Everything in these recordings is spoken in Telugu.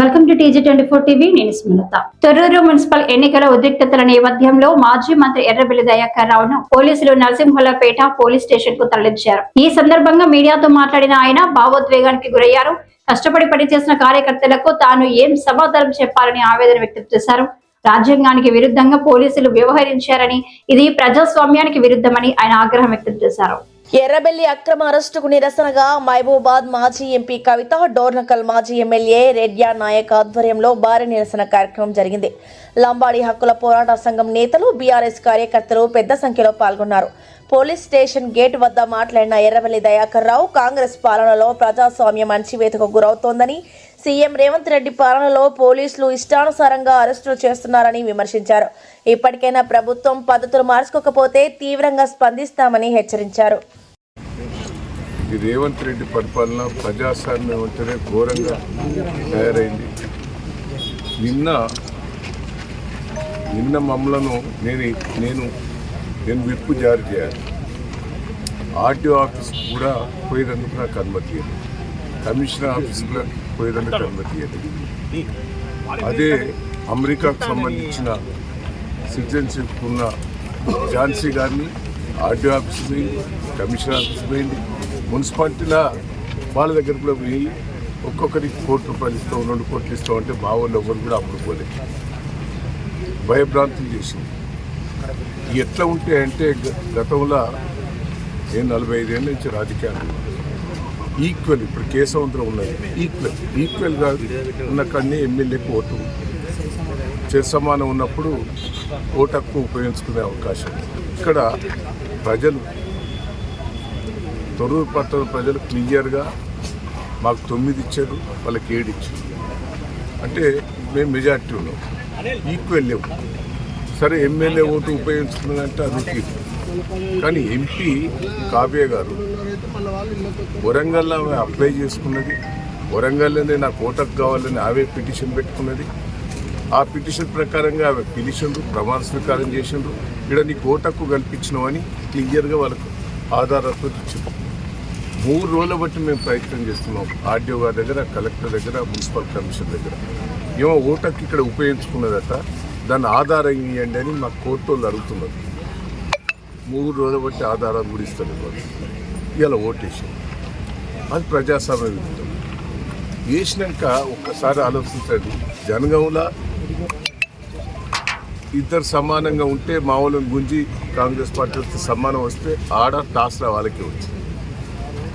Welcome to TG24 TV. నేను స్మిత. తొర్రూరు మున్సిపల్ ఎన్నికల ఉద్రిక్తతల నేపథ్యంలో మాజీ మంత్రి ఎర్రబెల్లి దయాకర్ రావును పోలీసులు నరసింహులపేట పోలీస్ స్టేషన్ కు తరలించారు. ఈ సందర్భంగా మీడియాతో మాట్లాడిన ఆయన భావోద్వేగానికి గురయ్యారు. కష్టపడి పనిచేసిన కార్యకర్తలకు తాను ఏం సమాధానం చెప్పాలని ఆవేదన వ్యక్తం చేశారు. రాజ్యాంగానికి విరుద్ధంగా పోలీసులు వ్యవహరించారని, ఇది ప్రజాస్వామ్యానికి విరుద్ధమని ఆయన ఆగ్రహం వ్యక్తం చేశారు. ఎర్రబెల్లి అక్రమ అరెస్టుకు నిరసనగా మహబూబాద్ మాజీ ఎంపీ కవిత, డోర్నకల్ మాజీ ఎమ్మెల్యే రెడ్యా నాయక్ ఆధ్వర్యంలో భారీ నిరసన కార్యక్రమం జరిగింది. లంబాడి హక్కుల పోరాట సంఘం నేతలు, బీఆర్ఎస్ కార్యకర్తలు పెద్ద సంఖ్యలో పాల్గొన్నారు. పోలీస్ స్టేషన్ గేట్ వద్ద మాట్లాడిన ఎర్రబెల్లి దయాకర్ రావు కాంగ్రెస్ పాలనలో ప్రజాస్వామ్యం అణచివేతకు గురవుతోందని, సీఎం రేవంత్ రెడ్డి పాలనలో పోలీసులు ఇష్టానుసారంగా అరెస్టులు చేస్తున్నారని విమర్శించారు. ఇప్పటికైనా ప్రభుత్వం పద్ధతులు మార్చుకోకపోతే తీవ్రంగా స్పందిస్తామని హెచ్చరించారు. రేవంత్ రెడ్డి పరిపాలన ప్రజాస్వామ్యం అంటేనే ఘోరంగా తయారైంది. నిన్న మమ్మలను నేను విప్పు జారీ చేయాలి. ఆర్టీఓ ఆఫీస్ కూడా పోయేందుకు నాకు అనుమతి లేదు. కమిషనర్ ఆఫీస్ కూడా పోయేందుకు అనుమతి లేదు. అదే అమెరికాకు సంబంధించిన సిటిజన్షిప్ ఉన్న ఝాన్సీ గారిని ఆర్టీఓ ఆఫీస్ పోయింది, కమిషనర్ ఆఫీస్ పోయింది, మున్సిపాలిటీలో వాళ్ళ దగ్గర కూడా పోయి ఒక్కొక్కరికి ₹1 ఇస్తాం, ₹2 ఇస్తాం అంటే మా వాళ్ళు ఎవరు కూడా అప్పుడు పోలేదు. భయభ్రాంతులు చేసింది. ఎట్లా ఉంటాయంటే గతంలో నేను 45 ఏళ్ళ నుంచి రాజకీయాలు ఈక్వల్, ఇప్పుడు కేశవంతరం ఉన్నది ఈక్వల్గా ఉన్న కన్నీ ఎమ్మెల్యేకి ఓటు సమానం ఉన్నప్పుడు ఓటు హక్కు ఉపయోగించుకునే అవకాశం. ఇక్కడ ప్రజలు, తొర్రూరు పట్టణ ప్రజలు క్లియర్గా మాకు 9 ఇచ్చారు, వాళ్ళకి 7 ఇచ్చారు. అంటే మేము మెజార్టీ ఉన్నాం, ఈక్వల్ లేవు. సరే ఎమ్మెల్యే ఓటు ఉపయోగించుకున్నదంటే అది. కానీ ఎంపీ కావ్య గారు వరంగల్లో ఆమె అప్లై చేసుకున్నది, వరంగల్లోనే నాకు ఓటకు కావాలని ఆమె పిటిషన్ పెట్టుకున్నది. ఆ పిటిషన్ ప్రకారంగా ఆమె పిలిచిండ్రు, ప్రమాణ స్వీకారం చేసిండ్రు. ఇక్కడ నీకు ఓటకు కల్పించినామని క్లియర్గా వాళ్ళకు ఆధారాలతో ఇచ్చిండ్రు. 3 రోజుల బట్టి మేము ప్రయత్నం చేస్తున్నాం. ఆర్డీఓ గారి దగ్గర, కలెక్టర్ దగ్గర, మున్సిపల్ కమిషన్ దగ్గర. ఏమో ఓటకు ఇక్కడ ఉపయోగించుకున్నదట, దాన్ని ఆధారం ఇవ్వండి అని మా కోర్టు వాళ్ళు అడుగుతున్నారు. 3 రోజుల బట్టి ఆధారాలు కూడా ఇస్తారు. ఇలా ఓటేసాం. అది ప్రజాస్వామ్య విరుద్ధం. వేసినాక ఒక్కసారి ఆలోచించండి. జనగాంలో ఇద్దరు సమానంగా ఉంటే మామూలుగా గుంజి కాంగ్రెస్ పార్టీ వస్తే సమానం వస్తే ఆడ టాస్ల వాళ్ళకే వచ్చింది.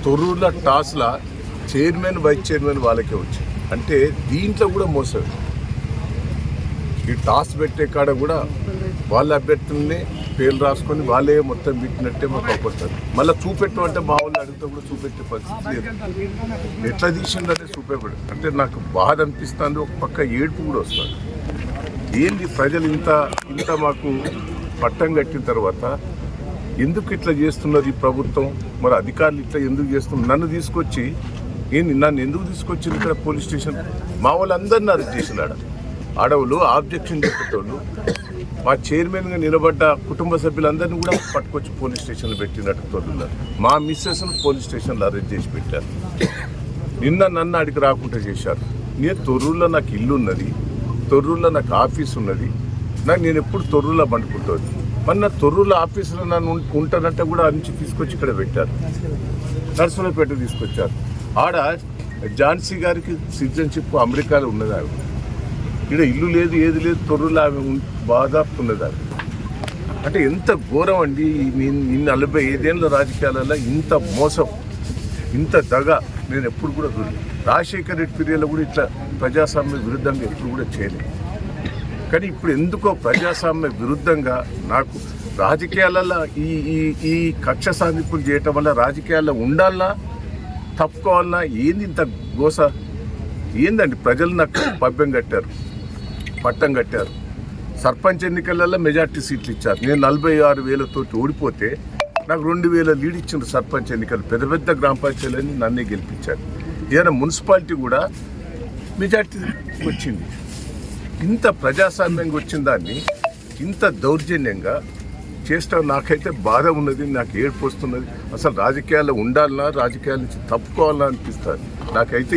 తొర్రూరులో టాస్ల చైర్మన్, వైస్ చైర్మన్ వాళ్ళకే వచ్చింది. అంటే దీంట్లో కూడా మోసం. ఈ టాస్ పెట్టే కాడ కూడా వాళ్ళ అభ్యర్థుల్ని పేర్లు రాసుకొని వాళ్ళే మొత్తం పెట్టినట్టే మాకు అవపడుతుంది. మళ్ళీ చూపెట్టమంటే మా వాళ్ళు అడిగితే కూడా చూపెట్టే పరిస్థితి లేదు. ఎట్లా తీసిందంటే చూపెట్టడు. అంటే నాకు బాధ అనిపిస్తుంది, ఒక పక్క ఏడుపు కూడా వస్తుంది. ఏంది ప్రజలు ఇంత మాకు పట్టం కట్టిన తర్వాత ఎందుకు ఇట్లా చేస్తున్నారు ఈ ప్రభుత్వం? మరి అధికారులు ఇట్లా ఎందుకు చేస్తున్నారు? నన్ను ఎందుకు తీసుకొచ్చింది ఇక్కడ పోలీస్ స్టేషన్? మా వాళ్ళందరినీ అరెస్ట్ చేసినాడు. ఆడవులు ఆబ్జెక్షన్ చెప్పేటోళ్ళు, మా చైర్మన్గా నిలబడ్డ కుటుంబ సభ్యులందరినీ కూడా పట్టుకొచ్చి పోలీస్ స్టేషన్లో పెట్టినట్టు తోడున్నారు. మా మిస్సెస్ను పోలీస్ స్టేషన్లో అరెస్ట్ చేసి పెట్టారు. నన్ను అడిగి రాకుండా చేశారు. నేను తొర్రూరులో నాకు ఇల్లు ఉన్నది, తొర్రూరులో నాకు ఆఫీస్ ఉన్నది. నేను ఎప్పుడు తొర్రూరులో పండుకుంటుంది. మరి నా తొర్రూరులో ఆఫీసులో నన్ను ఉంటానంటే కూడా నుంచి తీసుకొచ్చి ఇక్కడ పెట్టారు. నర్సులపేట తీసుకొచ్చారు. ఆడ ఝాన్సీ గారికి సిటిజన్షిప్ అమెరికాలో ఉన్నది. ఆమె ఇక్కడ ఇల్లు లేదు, ఏది లేదు, తొర్రూరులో ఆమె బాధాపు ఉన్నది. ఆమె అంటే ఎంత ఘోరం అండి. 45 ఏళ్ళ రాజకీయాలలో ఇంత మోసం, ఇంత దగ నేను ఎప్పుడు కూడా చూడలేదు. రాజశేఖర్ రెడ్డి పీరియడ్లో కూడా ఇట్లా ప్రజాస్వామ్య విరుద్ధంగా ఎప్పుడు కూడా చేయలేదు. కానీ ఇప్పుడు ఎందుకో ప్రజాస్వామ్య విరుద్ధంగా నాకు రాజకీయాలలో ఈ కక్ష సాధింపులు చేయటం వల్ల రాజకీయాల్లో ఉండాలన్నా తప్పుకోవాలన్నా ఏంది ఇంత గోస? ఏందండి? ప్రజలు నాకు పట్టం కట్టారు. సర్పంచ్ ఎన్నికలలో మెజార్టీ సీట్లు ఇచ్చారు. నేను 46,000 ఓడిపోతే నాకు 2,000 లీడ్ ఇచ్చిండ్రు సర్పంచ్ ఎన్నికలు. పెద్ద గ్రామ పంచాయతీలని నన్నే గెలిపించారు. ఏదైనా మున్సిపాలిటీ కూడా మెజార్టీ వచ్చింది. ఇంత ప్రజాస్వామ్యంగా వచ్చిన దాన్ని ఇంత దౌర్జన్యంగా చేస్తాం. నాకైతే బాధ ఉన్నది, నాకు ఏడుపు వస్తున్నది. అసలు రాజకీయాల్లో ఉండాలన్నా, రాజకీయాల నుంచి తప్పుకోవాలన్నా అనిపిస్తుంది. నాకైతే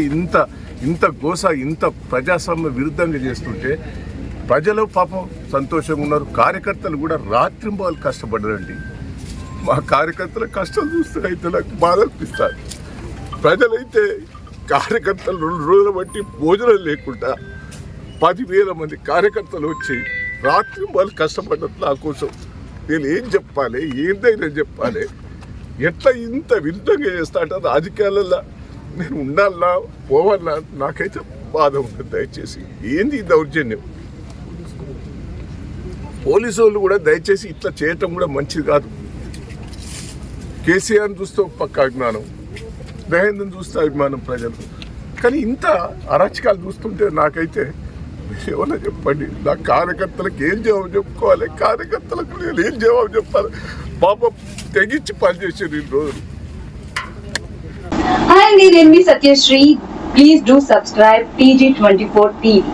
ఇంత గోస ఇంత ప్రజాస్వామ్య విరుద్ధంగా చేస్తుంటే ప్రజలు పాపం సంతోషంగా ఉన్నారు. కార్యకర్తలు కూడా రాత్రింబాలు కష్టపడ్డారండి. మా కార్యకర్తల కష్టం చూస్తే అయితే నాకు బాధ అనిపిస్తుంది. ప్రజలైతే కార్యకర్తలు 2 రోజులు బట్టి భోజనం లేకుండా 10,000 మంది కార్యకర్తలు వచ్చి రాత్రింబాలు కష్టపడ్డట్టు నా కోసం నేను ఏం చెప్పాలి, ఏందైనా చెప్పాలి, ఎట్లా ఇంత విరుద్ధంగా చేస్తా అంటే రాజకీయాలలో నేను ఉండాలన్నా పోవాలన్నా నాకైతే బాధ ఉంటుంది. దయచేసి ఏంది ఈ దౌర్జన్యం? పోలీసు వాళ్ళు కూడా దయచేసి ఇట్లా చేయటం కూడా మంచిది కాదు. కేసీఆర్ని చూస్తే పక్క అభిమానం, మహేంద్రని చూస్తే అభిమానం ప్రజలు, కానీ ఇంత అరాచకాలు చూస్తుంటే నాకైతే ఏమన్నా చెప్పండి. నా కార్యకర్తలకు ఏం జవాబు చెప్పుకోవాలి, కార్యకర్తలకు నేను ఏం జవాబు చెప్పాలి? పాపం తెగించి పనిచేసారు 2 రోజులు. Hi, నేను మీ Satyasri. Please do subscribe PG24 TV.